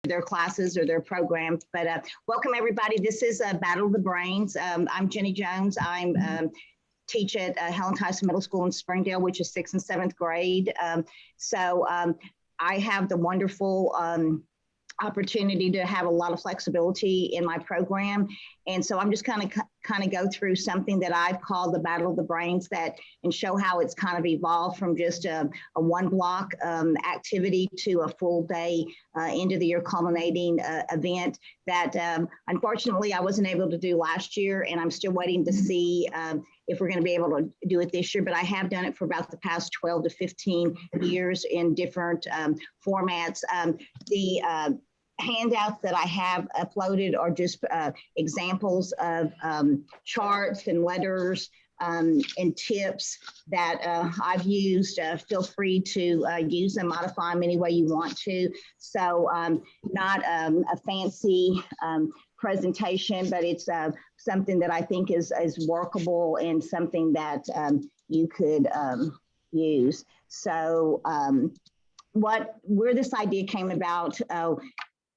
their classes or their programs. But welcome everybody. This is Battle of the Brains. I'm Jenny Jones. I'm teach at Helen Tyson Middle School in Springdale, which is 6th and 7th grade. I have the wonderful opportunity to have a lot of flexibility in my program. And so I'm just kind of go through something that I've called the Battle of the Brains and show how it's kind of evolved from just a one block activity to a full day end of the year culminating event that unfortunately I wasn't able to do last year, and I'm still waiting to see if we're going to be able to do it this year, but I have done it for about the past 12 to 15 years in different formats. The handouts that I have uploaded are just examples of charts and letters and tips that I've used. Feel free to use them, modify them any way you want to. So not a fancy presentation, but it's something that I think is workable and something that you could use. So where this idea came about,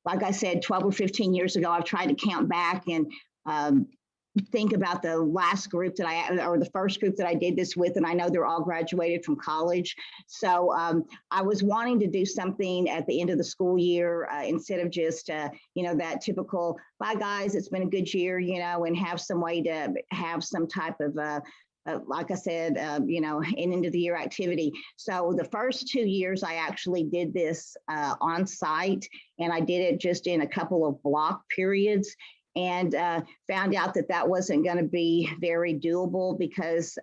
like I said, 12 or 15 years ago, I've tried to count back and think about the last group or the first group that I did this with, and I know they're all graduated from college. So I was wanting to do something at the end of the school year instead of just, that typical, bye guys, it's been a good year, and have some way to have some type of, like I said, an end of the year activity. So the first 2 years I actually did this on site, and I did it just in a couple of block periods, and found out that wasn't going to be very doable because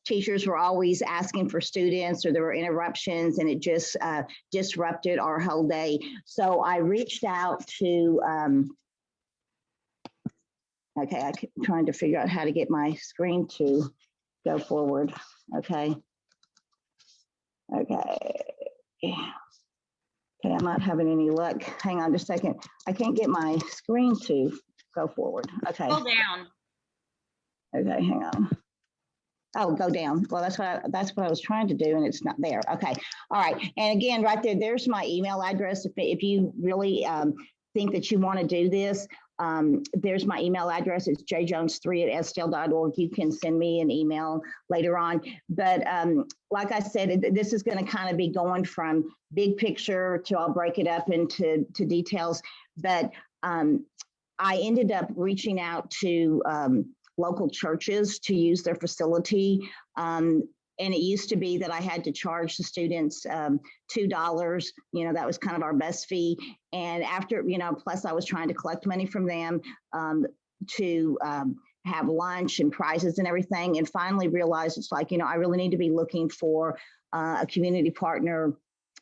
teachers were always asking for students, or there were interruptions, and it just disrupted our whole day. So I reached out to, okay, I'm trying to figure out how to get my screen to go forward. Okay, I'm not having any luck. Hang on just a second. I can't get my screen to go forward. Okay. Scroll down. Okay, hang on. Oh, go down. Well, that's what I was trying to do, and it's not there. Okay. All right. And again, right there's my email address. If you really think that you want to do this, there's my email address. It's jjones3@sdl.org. You can send me an email later on. But like I said, this is going to kind of be going from big picture to, I'll break it up into details. But I ended up reaching out to local churches to use their facility. And it used to be that I had to charge the students $2. That was kind of our best fee. And after, plus I was trying to collect money from them to have lunch and prizes and everything. And finally realized it's like, I really need to be looking for a community partner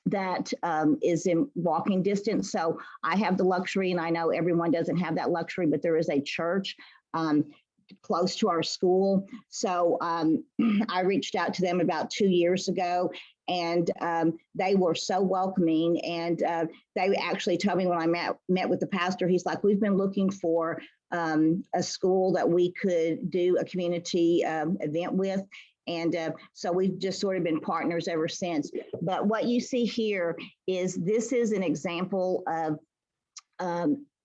that is in walking distance. So I have the luxury, and I know everyone doesn't have that luxury, but there is a church close to our school. So I reached out to them about 2 years ago, and they were so welcoming. And they actually told me when I met with the pastor, he's like, we've been looking for a school that we could do a community event with. And so we've just sort of been partners ever since. But what you see here this is an example of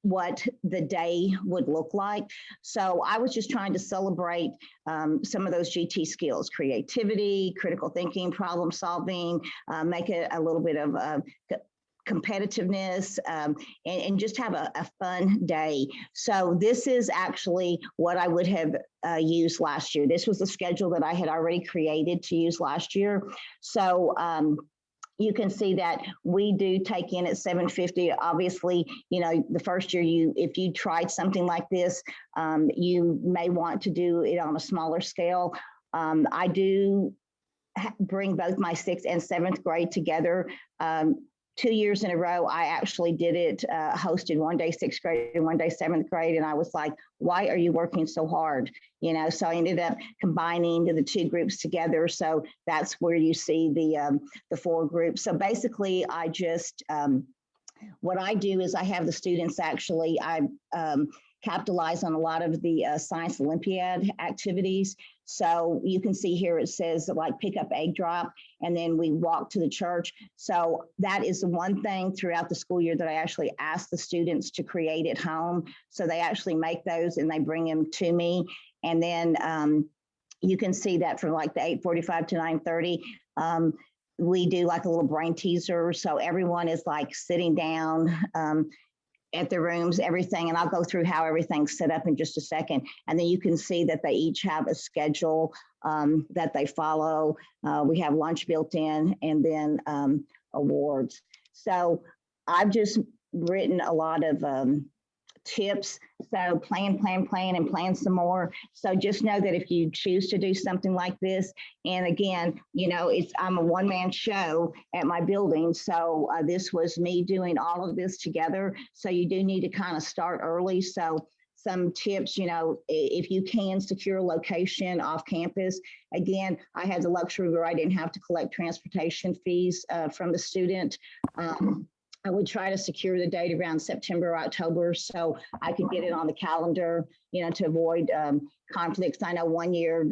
what the day would look like. So I was just trying to celebrate some of those GT skills: creativity, critical thinking, problem solving, make it a little bit of competitiveness, and just have a fun day. So this is actually what I would have used last year. This was the schedule that I had already created to use last year. So you can see that we do take in at $750. Obviously, the first year if you tried something like this, you may want to do it on a smaller scale. I do bring both my 6th and 7th grade together. 2 years in a row, I actually did it, hosted one day 6th grade and one day 7th grade. And I was like, why are you working so hard? So I ended up combining the two groups together. So that's where you see the 4 groups. So basically I just, what I do is I have the students actually, capitalize on a lot of the Science Olympiad activities. So you can see here it says like pick up egg drop, and then we walk to the church. So that is the one thing throughout the school year that I actually ask the students to create at home. So they actually make those and they bring them to me. And then you can see that from like the 8:45 to 9:30, we do like a little brain teaser. So everyone is like sitting down at their rooms, everything, and I'll go through how everything's set up in just a second. And then you can see that they each have a schedule that they follow. We have lunch built in, and then awards. So I've just written a lot of tips. So plan, and plan some more. So just know that if you choose to do something like this, and again, you know, I'm a one-man show at my building. So this was me doing all of this together. So you do need to kind of start early. So some tips, you know, if you can secure a location off campus. Again, I had the luxury where I didn't have to collect transportation fees from the student. I would try to secure the date around September or October so I could get it on the calendar, you know, to avoid conflicts. I know one year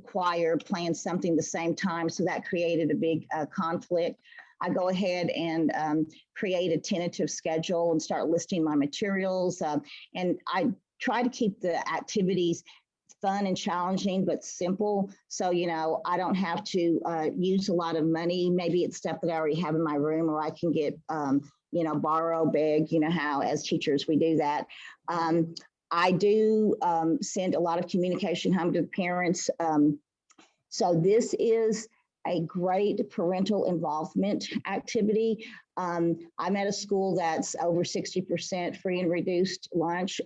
choir planned something the same time, so that created a big conflict. I go ahead and create a tentative schedule and start listing my materials. And I try to keep the activities fun and challenging, but simple. So, you know, I don't have to use a lot of money. Maybe it's stuff that I already have in my room, or I can get, you know, borrow, beg, you know, how as teachers we do that. I do send a lot of communication home to the parents. So this is a great parental involvement activity. I'm at a school that's over 60% free and reduced lunch.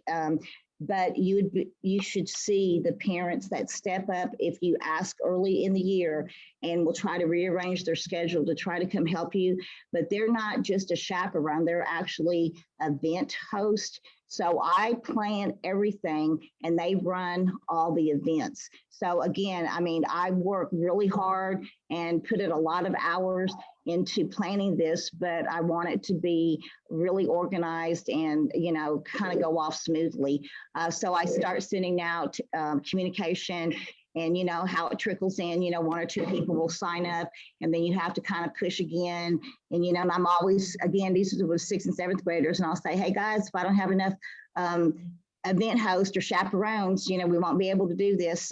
But you should see the parents that step up if you ask early in the year, and will try to rearrange their schedule to try to come help you. But they're not just a chaperone, they're actually event host. So I plan everything and they run all the events. So again, I mean, I work really hard and put in a lot of hours into planning this, but I want it to be really organized and, you know, kind of go off smoothly. So I start sending out communication, and you know how it trickles in, you know, one or two people will sign up, and then you have to kind of push again. And, you know, and I'm always, again, these are the 6th and 7th graders, and I'll say, hey guys, if I don't have enough event hosts or chaperones, you know, we won't be able to do this.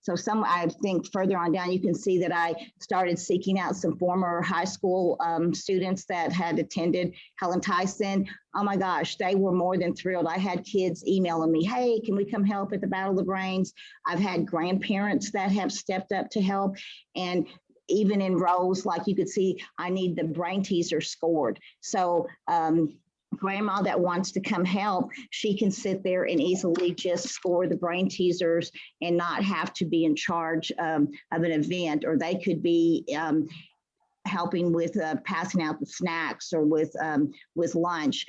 So I think further on down, you can see that I started seeking out some former high school students that had attended Helen Tyson. Oh my gosh, they were more than thrilled. I had kids emailing me, hey, can we come help at the Battle of the Brains? I've had grandparents that have stepped up to help. And even in roles, like you could see, I need the brain teaser scored. So grandma that wants to come help, she can sit there and easily just score the brain teasers and not have to be in charge of an event, or they could be helping with passing out the snacks or with lunch.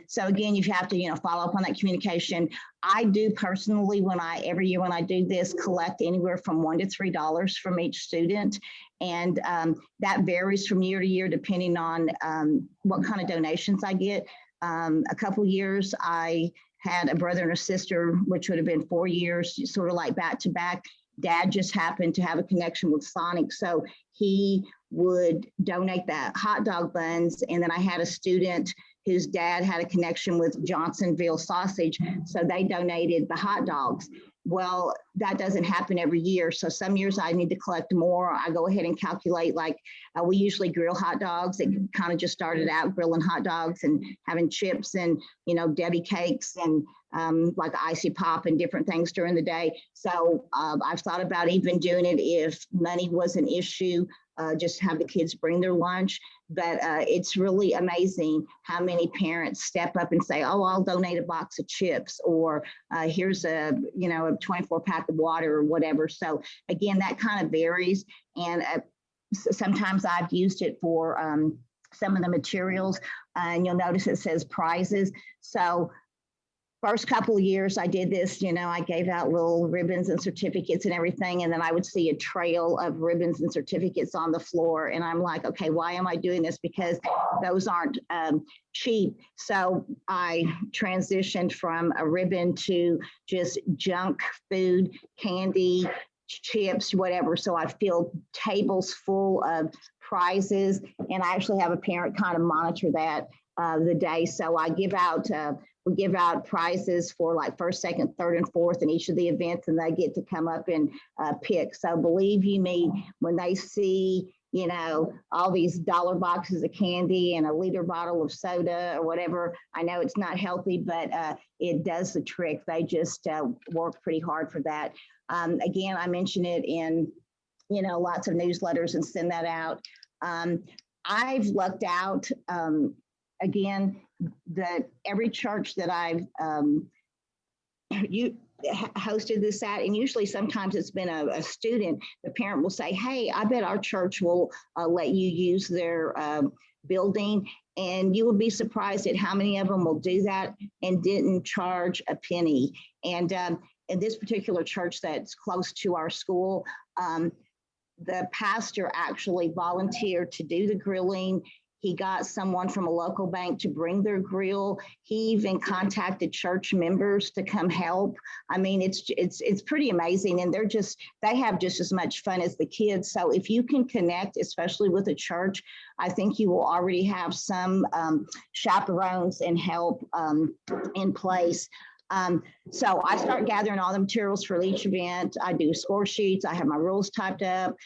So again, you have to, you know, follow up on that communication. I do personally, every year when I do this, collect anywhere from $1 to $3 from each student. And that varies from year to year, depending on what kind of donations I get. A couple years, I had a brother and a sister, which would have been 4 years, sort of like back to back. Dad just happened to have a connection with Sonic, so he would donate that hot dog buns. And then I had a student whose dad had a connection with Johnsonville sausage, so they donated the hot dogs. Well, that doesn't happen every year. So some years I need to collect more. I go ahead and calculate, like we usually grill hot dogs. It kind of just started out grilling hot dogs and having chips and, you know, Debbie cakes and like icy pop and different things during the day. So I've thought about even doing it if money was an issue, just have the kids bring their lunch. But it's really amazing how many parents step up and say, oh, I'll donate a box of chips, or here's a 24 pack of water or whatever. So again, that kind of varies. And sometimes I've used it for some of the materials, and you'll notice it says prizes. So first couple of years I did this, I gave out little ribbons and certificates and everything. And then I would see a trail of ribbons and certificates on the floor. And I'm like, okay, why am I doing this? Because those aren't cheap. So I transitioned from a ribbon to just junk food, candy, chips, whatever. So I fill tables full of prizes. And I actually have a parent kind of monitor that the day. So I give out, we give out prizes for like first, second, third, and fourth in each of the events, and they get to come up and pick. So believe you me, when they see, all these dollar boxes of candy and a liter bottle of soda or whatever, I know it's not healthy, but it does the trick. They just work pretty hard for that. Again, I mention it in, lots of newsletters and send that out. I've lucked out. Again, that every church that I've hosted this at, and usually sometimes it's been a student, the parent will say, hey, I bet our church will let you use their building. And you would be surprised at how many of them will do that and didn't charge a penny. And in this particular church that's close to our school, the pastor actually volunteered to do the grilling. He got someone from a local bank to bring their grill. He even contacted church members to come help. I mean, it's pretty amazing, and they have just as much fun as the kids. So if you can connect, especially with a church, I think you will already have some chaperones and help in place. So I start gathering all the materials for each event. I do score sheets. I have my rules typed up.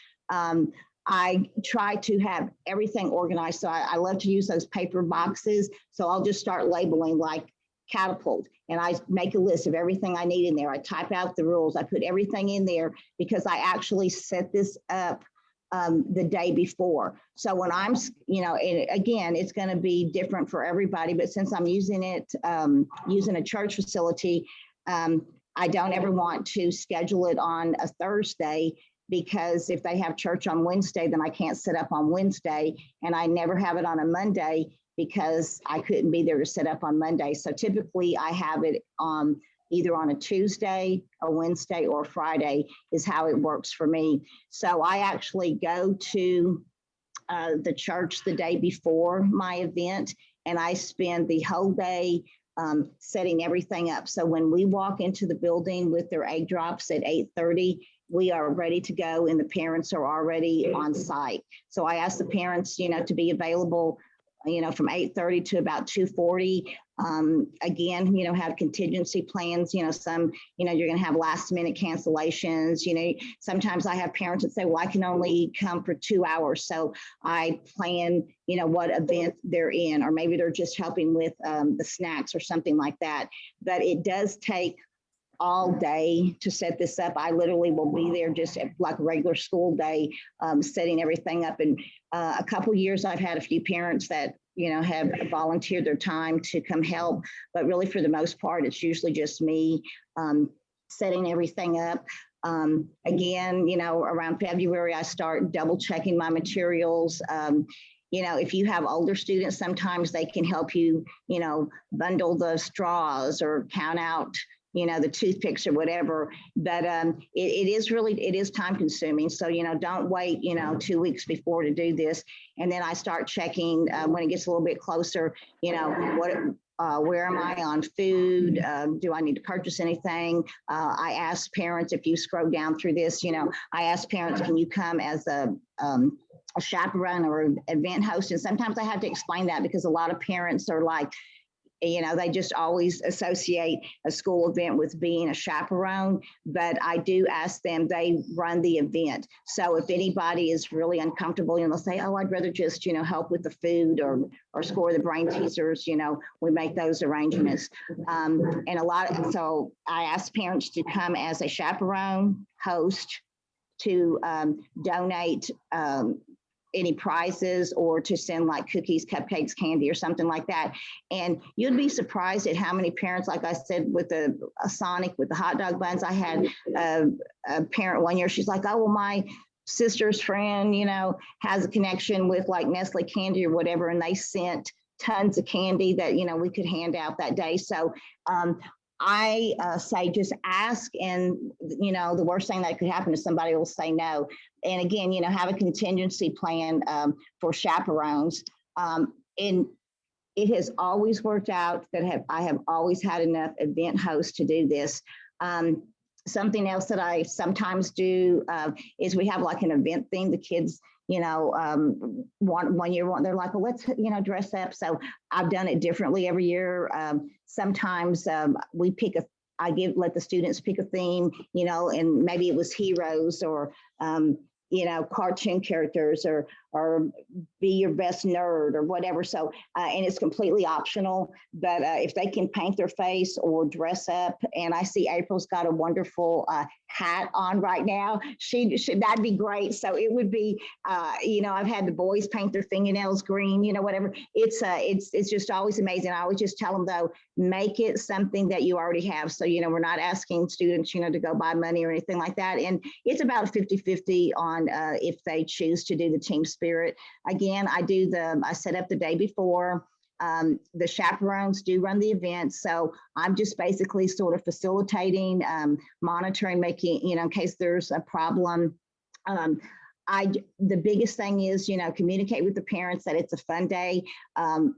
I try to have everything organized. So I love to use those paper boxes. So I'll just start labeling like catapult, and I make a list of everything I need in there. I type out the rules. I put everything in there because I actually set this up the day before. So when I'm, and again, it's going to be different for everybody, but since I'm using it, using a church facility, I don't ever want to schedule it on a Thursday, because if they have church on Wednesday, then I can't set up on Wednesday, and I never have it on a Monday because I couldn't be there to set up on Monday. So typically I have it either on a Tuesday, a Wednesday, or Friday is how it works for me. So I actually go to the church the day before my event, and I spend the whole day setting everything up. So when we walk into the building with their egg drops at 8:30, we are ready to go, and the parents are already on site. So I ask the parents, to be available, from 8:30 to about 2:40. Again, have contingency plans. Some, you're going to have last minute cancellations. Sometimes I have parents that say, well, I can only come for 2 hours. So I plan, what event they're in, or maybe they're just helping with the snacks or something like that. But it does take all day to set this up. I literally will be there just like a regular school day, setting everything up. And a couple years I've had a few parents that, have volunteered their time to come help, but really for the most part, it's usually just me setting everything up. Again, around February, I start double checking my materials. If you have older students, sometimes they can help you, bundle the straws or count out, the toothpicks or whatever, but it is time consuming. So, don't wait, 2 weeks before to do this. And then I start checking when it gets a little bit closer, where am I on food? Do I need to purchase anything? I ask parents, if you scroll down through this, I ask parents, can you come as a chaperone or an event host? And sometimes I have to explain that because a lot of parents are like, they just always associate a school event with being a chaperone, but I do ask them, they run the event. So if anybody is really uncomfortable, they'll say, oh, I'd rather just, help with the food or score the brain teasers, we make those arrangements. So I ask parents to come as a chaperone, host, to donate any prizes, or to send like cookies, cupcakes, candy, or something like that. And you'd be surprised at how many parents, like I said, with a Sonic, with the hot dog buns. I had a parent one year, she's like, oh, well, my sister's friend, has a connection with like Nestle candy or whatever. And they sent tons of candy that, we could hand out that day. So I say just ask, and the worst thing that could happen is somebody will say no. And again, have a contingency plan for chaperones. And it has always worked out that I have always had enough event hosts to do this. Something else that I sometimes do is we have like an event theme. The kids, one year, they're like, well, let's, dress up. So I've done it differently every year. Sometimes we let the students pick a theme, and maybe it was heroes or, cartoon characters or be your best nerd or whatever. So, and it's completely optional, but if they can paint their face or dress up, and I see April's got a wonderful hat on right now, that'd be great. So it would be, I've had the boys paint their fingernails green, whatever. It's just always amazing. I always just tell them though, make it something that you already have. So, we're not asking students, to go buy money or anything like that. And it's about 50-50 on if they choose to do the team spirit. Again, I set up the day before. The chaperones do run the event. So I'm just basically sort of facilitating, monitoring, making, in case there's a problem. The biggest thing is, communicate with the parents that it's a fun day.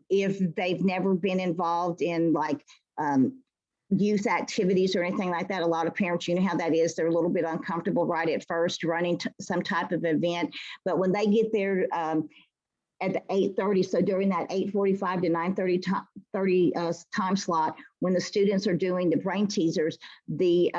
If they've never been involved in like, youth activities or anything like that, a lot of parents, how that is, they're a little bit uncomfortable right at first running some type of event. But when they get there at the 8:30, so during that 8:45 to 9:30 time slot, when the students are doing the brain teasers, the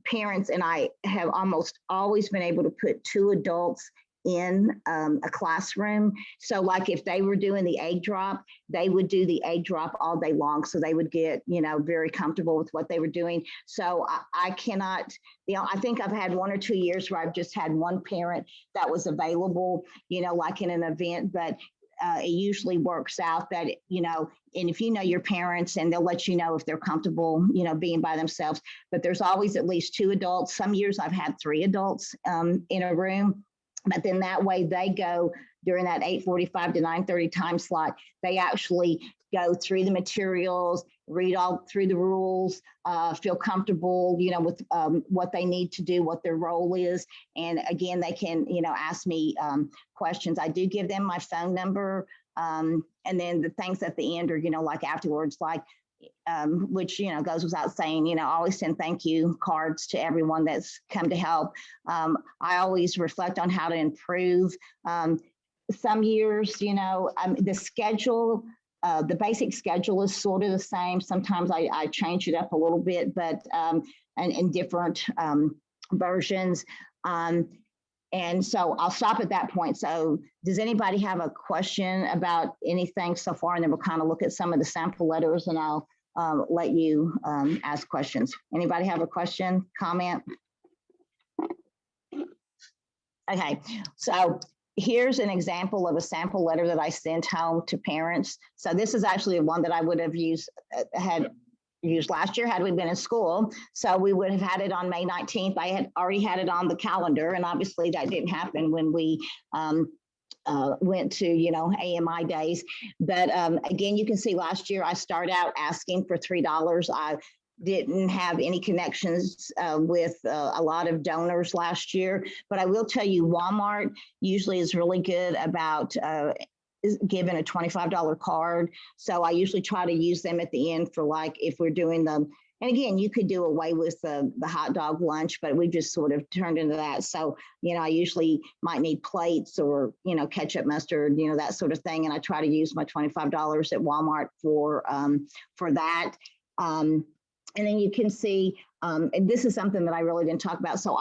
parents and I have almost always been able to put 2 adults in a classroom. So like if they were doing the egg drop, they would do the egg drop all day long. So they would get, very comfortable with what they were doing. So I cannot, I think I've had 1 or 2 years where I've just had one parent that was available, like in an event, but it usually works out that, and if your parents, and they'll let you know if they're comfortable, being by themselves, but there's always at least 2 adults. Some years I've had 3 adults in a room. But then that way they go during that 8:45 to 9:30 time slot, they actually go through the materials, read all through the rules, feel comfortable, with what they need to do, what their role is. And again, they can, ask me questions. I do give them my phone number. And then the things at the end are, like afterwards, like, which, goes without saying, always send thank you cards to everyone that's come to help. I always reflect on how to improve. Some years, the schedule, the basic schedule is sort of the same. Sometimes I change it up a little bit, but in different versions. And so I'll stop at that point. So does anybody have a question about anything so far? And then we'll kind of look at some of the sample letters and I'll let you ask questions. Anybody have a question, comment? Okay, so here's an example of a sample letter that I sent home to parents. So this is actually one that I would have used last year had we been in school. So we would have had it on May 19th. I had already had it on the calendar, and obviously that didn't happen when we went to, AMI days. But again, you can see last year I started out asking for $3. I didn't have any connections with a lot of donors last year, but I will tell you, Walmart usually is really good about given a $25 card. So I usually try to use them at the end for like, if we're doing them. And again, you could do away with the hot dog lunch, but we just sort of turned into that. So, I usually might need plates or, ketchup, mustard, that sort of thing. And I try to use my $25 at Walmart for that. And then you can see, and this is something that I really didn't talk about. So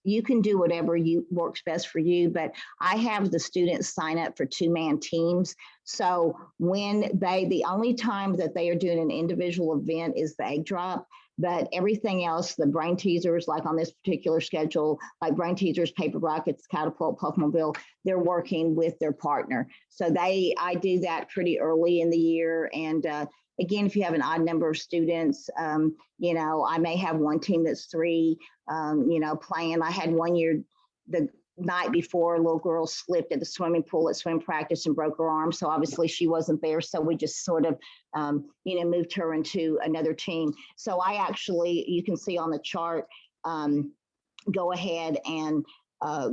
you can do whatever works best for you, but I have the students sign up for 2-man teams. So when the only time that they are doing an individual event is the egg drop, but everything else, the brain teasers, like on this particular schedule, like brain teasers, paper rockets, catapult, puffmobile, they're working with their partner. So I do that pretty early in the year. And again, if you have an odd number of students, I may have one team that's 3, playing. I had one year, the night before, a little girl slipped at the swimming pool at swim practice and broke her arm. So obviously she wasn't there. So we just sort of, moved her into another team. So I actually, you can see on the chart, go ahead and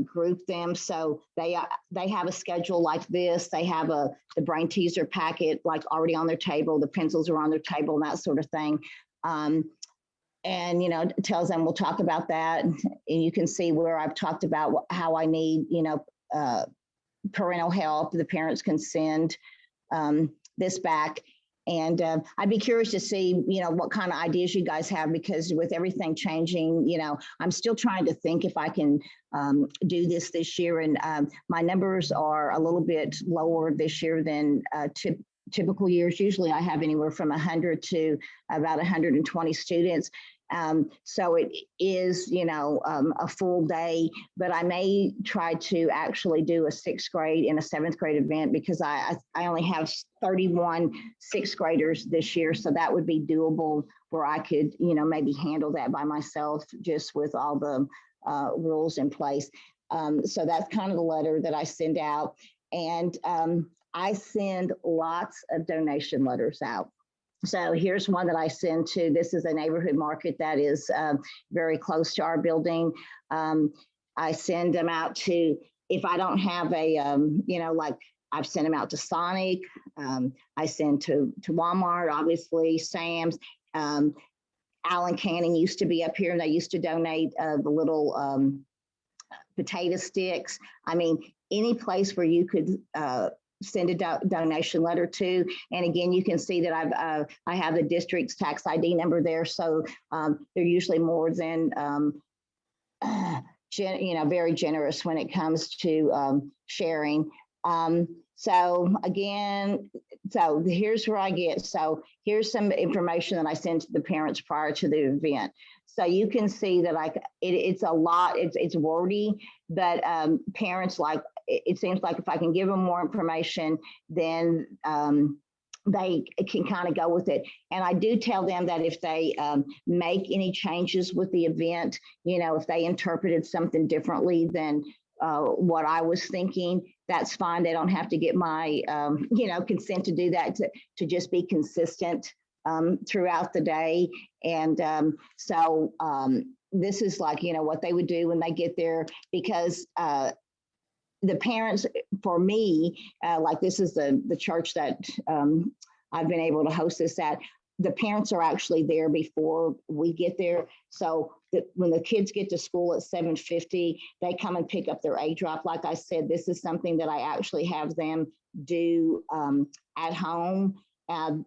group them. So they have a schedule like this. They have the brain teaser packet like already on their table. The pencils are on their table and that sort of thing. And, it tells them we'll talk about that. And you can see where I've talked about how I need, parental help. The parents can send this back. And I'd be curious to see, what kind of ideas you guys have, because with everything changing, I'm still trying to think if I can do this year. And my numbers are a little bit lower this year than typical years. Usually I have anywhere from 100 to about 120 students. So it is, a full day, but I may try to actually do a 6th grade and a 7th grade event, because I only have 31 6th graders this year. So that would be doable, where I could, maybe handle that by myself, just with all the rules in place. So that's kind of the letter that I send out. And I send lots of donation letters out. So here's one that I send to, this is a neighborhood market that is very close to our building. I send them out to, if I don't have a, like I've sent them out to Sonic. I send to Walmart, obviously, Sam's. Allen Canning used to be up here, and they used to donate the little potato sticks. I mean, any place where you could send a donation letter to. And again, you can see that I have the district's tax ID number there. So they're usually more than, very generous when it comes to sharing. So again, so here's where I get, so here's some information that I send to the parents prior to the event. So you can see that it's a lot, it's wordy, but parents it seems like if I can give them more information, then they can kind of go with it. And I do tell them that if they make any changes with the event, if they interpreted something differently than what I was thinking, that's fine. They don't have to get my, consent to do that, to just be consistent throughout the day. And so this is like, what they would do when they get there, because the parents, for me, like this is the church that I've been able to host this at. The parents are actually there before we get there. So when the kids get to school at 7:50, they come and pick up their A drop. Like I said, this is something that I actually have them do at home.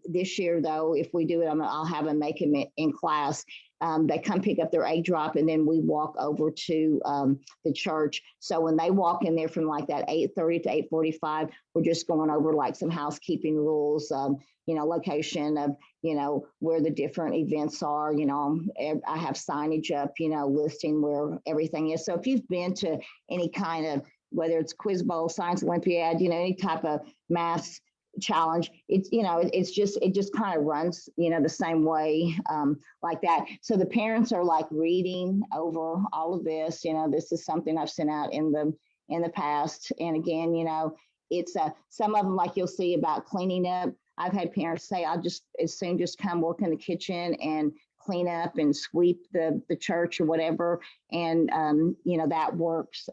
This year, though, if we do it, I'll have them make them in class. They come pick up their A drop, and then we walk over to the church. So when they walk in there from like that 8:30 to 8:45, we're just going over like some housekeeping rules, location of, where the different events are. I have signage up, listing where everything is. So if you've been to any kind of, whether it's Quiz Bowl, Science Olympiad, any type of math challenge, it just kind of runs, the same way like that. So the parents are like reading over all of this. This is something I've sent out in the past. And again, it's some of them, like you'll see about cleaning up. I've had parents say, I'll just as soon just come work in the kitchen and clean up and sweep the church or whatever. And that works.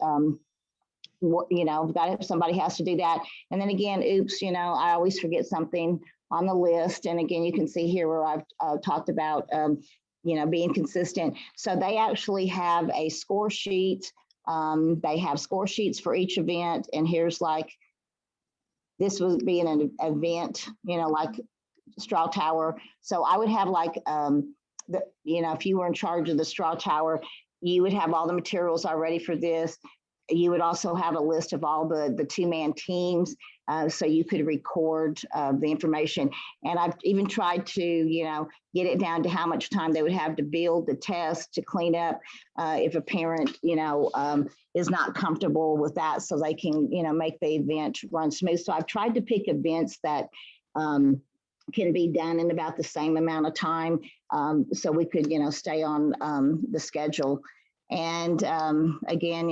That if somebody has to do that. And then again, oops, I always forget something on the list. And again, you can see here where I've talked about, being consistent. So they actually have a score sheet. They have score sheets for each event. And here's like, this would be an event, like Straw Tower. So I would have like, if you were in charge of the Straw Tower, you would have all the materials already for this. You would also have a list of all the two-man teams, so you could record the information. And I've even tried to, get it down to how much time they would have to build, the test, to clean up if a parent, is not comfortable with that, so they can, make the event run smooth. So I've tried to pick events that can be done in about the same amount of time, so we could, stay on the schedule. And again,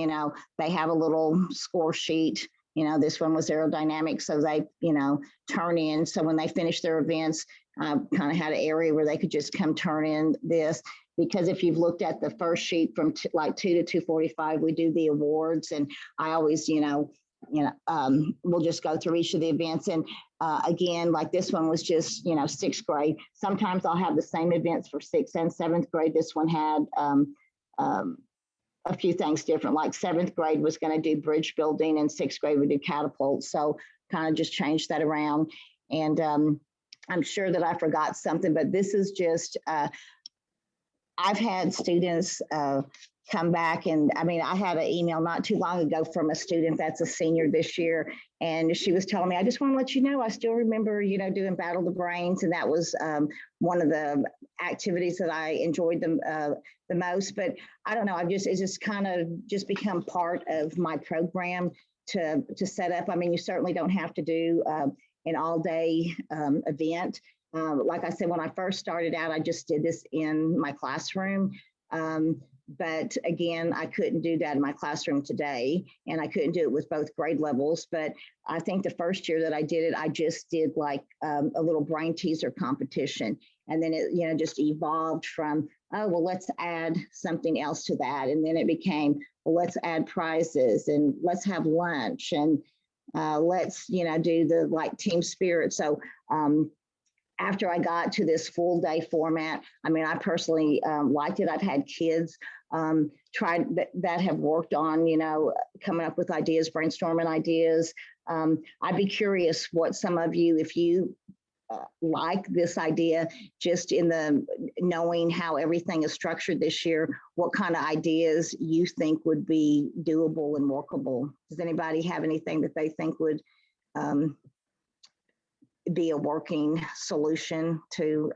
they have a little score sheet. This one was aerodynamic, so they, turn in. So when they finish their events, kind of had an area where they could just come turn in this. Because if you've looked at the first sheet from like 2 to 2:45, we do the awards, and I always, we'll just go through each of the events. And again, like this one was just, sixth grade. Sometimes I'll have the same events for sixth and seventh grade. This one had a few things different. Like seventh grade was going to do bridge building, and sixth grade would do catapult. So kind of just changed that around. And I'm sure that I forgot something, but this is just, I've had students come back, and I had an email not too long ago from a student that's a senior this year, and she was telling me, I just want to let you know, I still remember, doing Battle the Brains, and that was one of the activities that I enjoyed the most. But I don't know, it's just kind of just become part of my program to set up. You certainly don't have to do an all-day event. Like I said, when I first started out, I just did this in my classroom. But again, I couldn't do that in my classroom today, and I couldn't do it with both grade levels. But I think the first year that I did it, I just did like a little brain teaser competition. And then it, just evolved from, oh, well, let's add something else to that. And then it became, well, let's add prizes, and let's have lunch, and let's, do the like team spirit. So after I got to this full day format, I personally liked it. I've had kids tried that have worked on, coming up with ideas, brainstorming ideas. I'd be curious what some of you, if you like this idea, just in the knowing how everything is structured this year, what kind of ideas you think would be doable and workable. Does anybody have anything that they think would be a working solution to,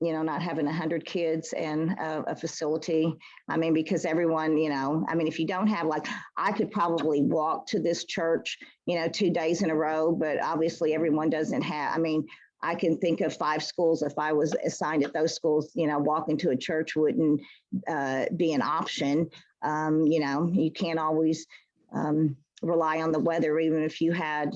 not having 100 kids and a facility? Because everyone, if you don't have, like, I could probably walk to this church, 2 days in a row, but obviously everyone doesn't have, I can think of 5 schools. If I was assigned at those schools, walking to a church wouldn't be an option. You can't always rely on the weather, even if you had,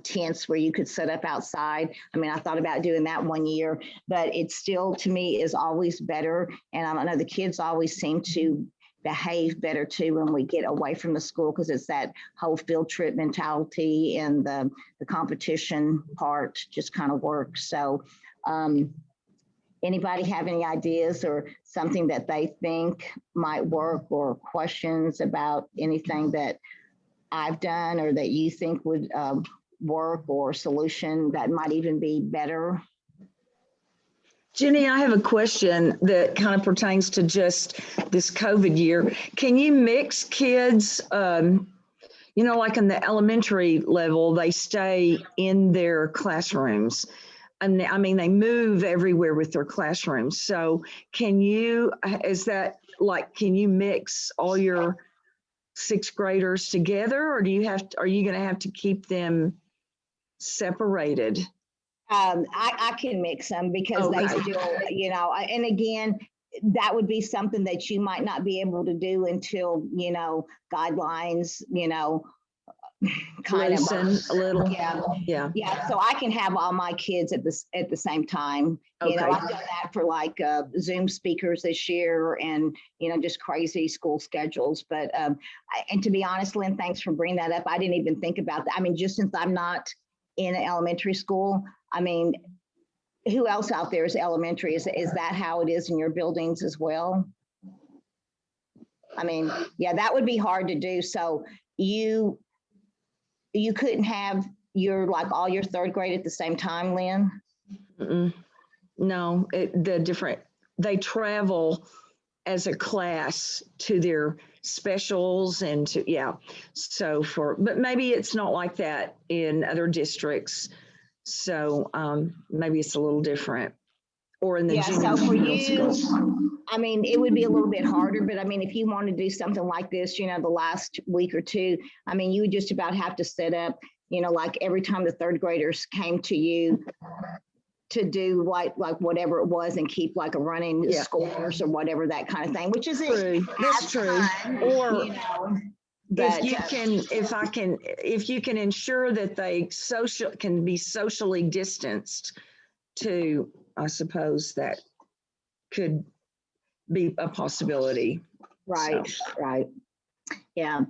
tents where you could set up outside. I thought about doing that one year, but it still, to me, is always better. And I know the kids always seem to behave better too when we get away from the school, because it's that whole field trip mentality, and the competition part just kind of works. So anybody have any ideas or something that they think might work, or questions about anything that I've done or that you think would work, or solution that might even be better? Jenny, I have a question that kind of pertains to just this COVID year. Can you mix kids, like in the elementary level, they stay in their classrooms? And they move everywhere with their classrooms. So can you mix all your 6th graders together, or are you going to have to keep them separated? I can mix them, because they still, and again, that would be something that you might not be able to do until, guidelines, kind of a little. Yeah. So I can have all my kids at the same time. I've done that for like Zoom speakers this year, and just crazy school schedules. But and to be honest, Lynn, thanks for bringing that up. I didn't even think about that. Just since I'm not in an elementary school, who else out there is elementary? Is that how it is in your buildings as well? Yeah, that would be hard to do. So you couldn't have all your 3rd grade at the same time, Lynn? Mm-mm. No, they travel as a class to their specials and but maybe it's not like that in other districts. So maybe it's a little different, or in the junior so for you, schools. It would be a little bit harder, but if you want to do something like this, the last week or two, you would just about have to set up, like every time the 3rd graders came to you, to do like whatever it was and keep like a running Yeah. scores or whatever, that kind of thing, which is True. That's true. fun, Or you know. if But you can ensure that they can be socially distanced too, I suppose that could be a possibility. right, So. right, yeah.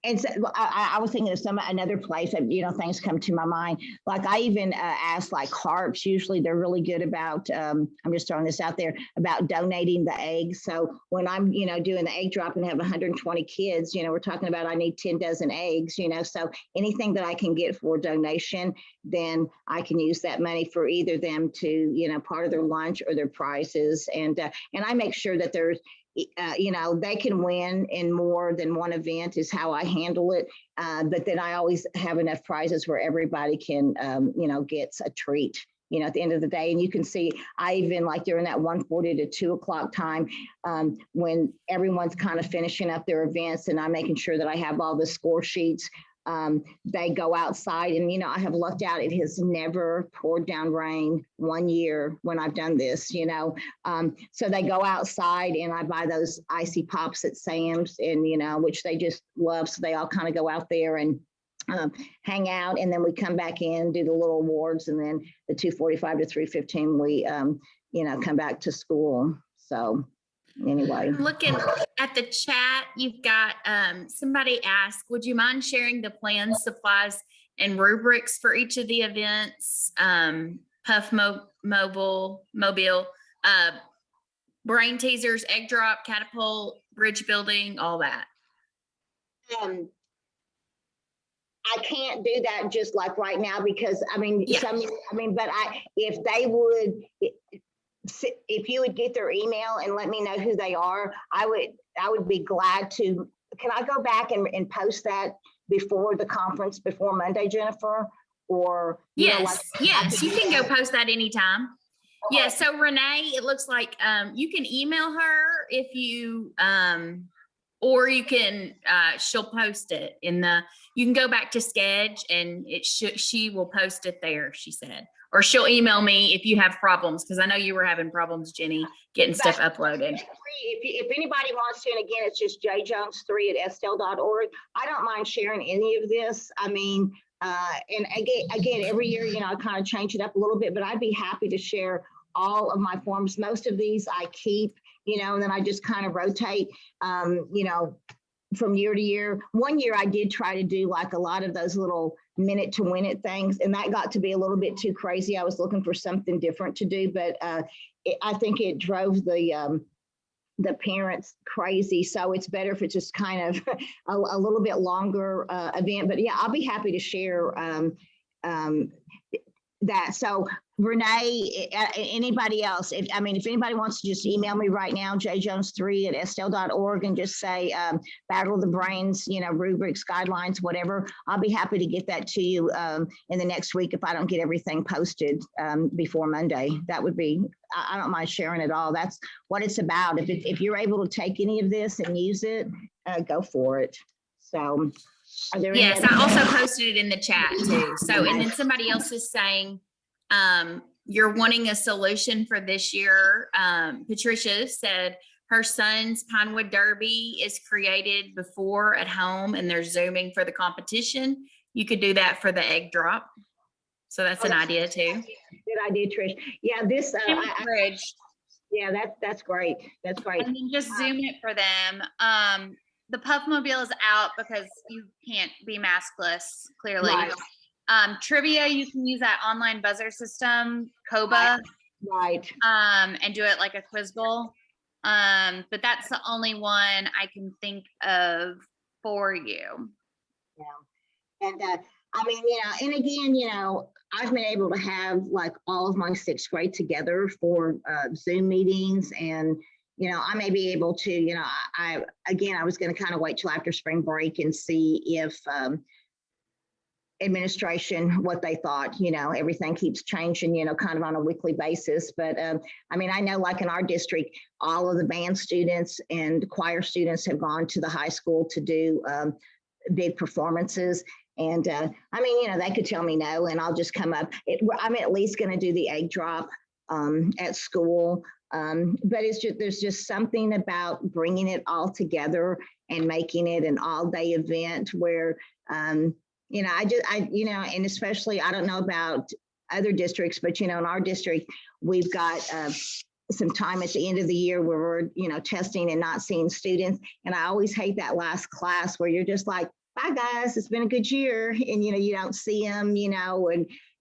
And so I was thinking of another place that, you know, things come to my mind. Like I even asked like harps, usually they're really good about, I'm just throwing this out there, about donating the eggs. So when I'm, you know, doing the egg drop and have 120 kids, you know, we're talking about I need 10 dozen eggs, you know, so anything that I can get for donation, then I can use that money for either them to, you know, part of their lunch or their prizes. And I make sure that there's, you know, they can win in more than one event is how I handle it. But then I always have enough prizes where everybody can, you know, gets a treat, you know, at the end of the day. And you can see, I even like during that 1:40 to 2 o'clock time, when everyone's kind of finishing up their events and I'm making sure that I have all the score sheets, they go outside and, you know, I have lucked out. It has never poured down rain one year when I've done this, you know. So they go outside and I buy those icy pops at Sam's and, you know, which they just love. So they all kind of go out there and hang out. And then we come back in, do the little awards. And then the 2:45 to 3:15, we, you know, come back to school. So anyway. I'm looking at the chat. You've got somebody asked, would you mind sharing the plans, supplies, and rubrics for each of the events? Puff Mobile, brain teasers, egg drop, catapult, bridge building, all that. I can't do that just like right now because I mean, Yeah. but if they would, if you would get their email and let me know who they are, I would be glad to. Can I go back and post that before the conference, before Monday, Jennifer? Or yes, yes, you can go post that anytime. Okay. Yeah, so Renee, it looks like you can email her if you or you can she'll post it in the, you can go back to Sketch and she will post it there, she said. Or she'll email me if you have problems, because I know you were having problems, Jenny, getting stuff uploaded. If anybody wants to, and again, it's just jjones3@estelle.org. I don't mind sharing any of this. I mean, and again, every year, you know, I kind of change it up a little bit, but I'd be happy to share all of my forms. Most of these I keep, you know, and then I just kind of rotate, you know, from year to year. One year I did try to do like a lot of those little minute to win it things, and that got to be a little bit too crazy. I was looking for something different to do, but I think it drove the parents crazy. So it's better if it's just kind of a little bit longer event. But yeah, I'll be happy to share that. So Renee, anybody else, if anybody wants to just email me right now, jjones3@estelle.org, and just say Battle of the Brains, you know, rubrics, guidelines, whatever, I'll be happy to get that to you in the next week if I don't get everything posted before Monday. That would be, I don't mind sharing it all. That's what it's about. If you're able to take any of this and use it, go for it. So are there yes, I also posted it in the chat too. So, and then somebody else is saying, you're wanting a solution for this year. Patricia said her son's Pinewood Derby is created before at home and they're Zooming for the competition. You could do that for the egg drop. So that's an idea too. Good idea, Trish. Yeah, this bridge. Yeah, that's great. That's great. And then just Zoom it for them. The Puff Mobile is out because you can't be maskless, clearly. Right. Trivia, you can use that online buzzer system, COBA. Right. And do it like a quiz bowl. But that's the only one I can think of for you. Yeah. And I mean, you know, and again, you know, I've been able to have like all of my sixth grade together for Zoom meetings, and you know, I may be able to, you know, I was going to kind of wait till after spring break and see if administration, what they thought. You know, everything keeps changing, you know, kind of on a weekly basis. But I mean, I know like in our district, all of the band students and choir students have gone to the high school to do big performances. And I mean, you know, they could tell me no, and I'll just come up. I'm at least going to do the egg drop at school. But there's just something about bringing it all together and making it an all-day event where, you know, you know, and especially, I don't know about other districts, but, you know, in our district, we've got some time at the end of the year where we're, you know, testing and not seeing students. And I always hate that last class where you're just like, bye guys, it's been a good year. And, you know, you don't see them, you know,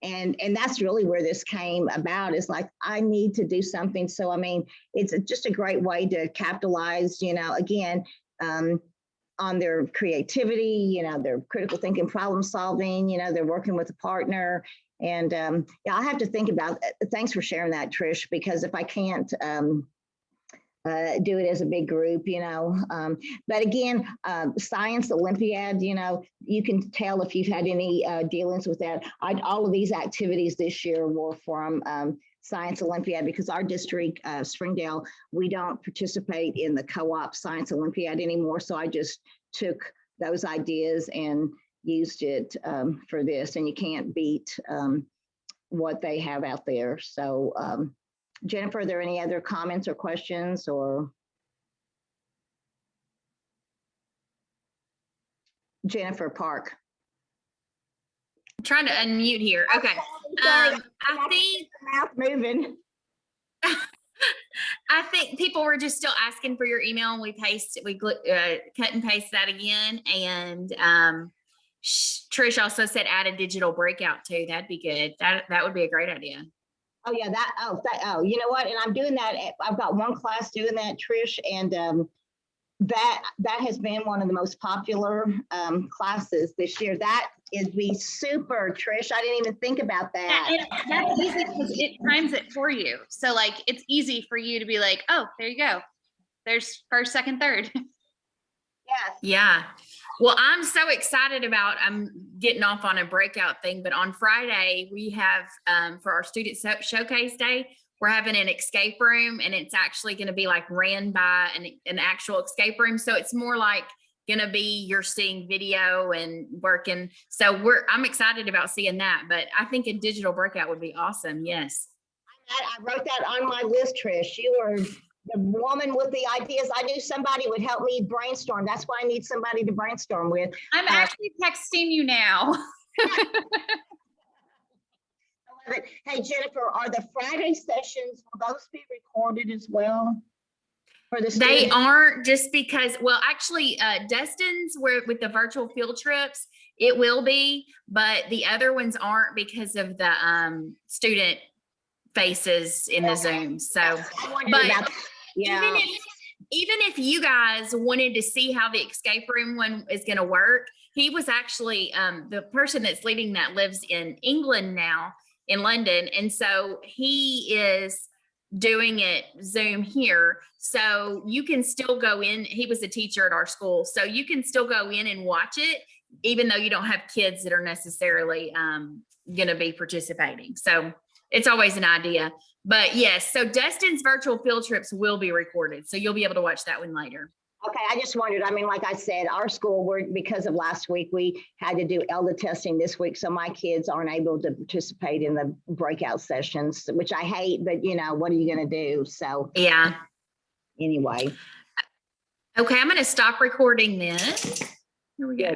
and that's really where this came about, is like, I need to do something. So, I mean, it's just a great way to capitalize, you know, again, on their creativity, you know, their critical thinking, problem solving, you know, they're working with a partner. And yeah, I'll have to think about it. Thanks for sharing that, Trish, because if I can't do it as a big group, you know, but again, Science Olympiad, you know, you can tell if you've had any dealings with that. All of these activities this year were from Science Olympiad, because our district, Springdale, we don't participate in the co-op Science Olympiad anymore. So I just took those ideas and used it for this, and you can't beat what they have out there. So Jennifer, are there any other comments or questions, or? Jennifer Park. I'm trying to unmute here. Okay. I think mouth moving. I think people were just still asking for your email, and we cut and paste that again. And Trish also said add a digital breakout too. That'd be good. That would be a great idea. Oh yeah, you know what? And I'm doing that. I've got one class doing that, Trish, and that has been one of the most popular classes this year. That is be super, Trish. I didn't even think about that. That's easy because it times it for you. So like, it's easy for you to be like, oh, there you go. There's first, second, third. Yes. Yeah. Well, I'm so excited about, I'm getting off on a breakout thing, but on Friday we have, for our student showcase day, we're having an escape room, and it's actually going to be like ran by an actual escape room. So it's more like going to be, you're seeing video and working. So I'm excited about seeing that, but I think a digital breakout would be awesome. Yes. I wrote that on my list, Trish. You were the woman with the ideas. I knew somebody would help me brainstorm. That's why I need somebody to brainstorm with. I'm actually texting you now. Hey, Jennifer, are the Friday sessions, will those be recorded as well? For the students? They aren't, just because, well, actually, Dustin's with the virtual field trips, it will be, but the other ones aren't because of the student faces in the Zoom. So, but yeah. even if you guys wanted to see how the escape room one is going to work, he was actually, the person that's leading that lives in England now, in London. And so he is doing it Zoom here. So you can still go in. He was a teacher at our school. So you can still go in and watch it, even though you don't have kids that are necessarily going to be participating. So it's always an idea. But yes, so Dustin's virtual field trips will be recorded. So you'll be able to watch that one later. Okay, I just wondered, I mean, like I said, our school, because of last week, we had to do ELDA testing this week. So my kids aren't able to participate in the breakout sessions, which I hate, but you know, what are you going to do? So yeah. Anyway. Okay, I'm going to stop recording then. Here we go.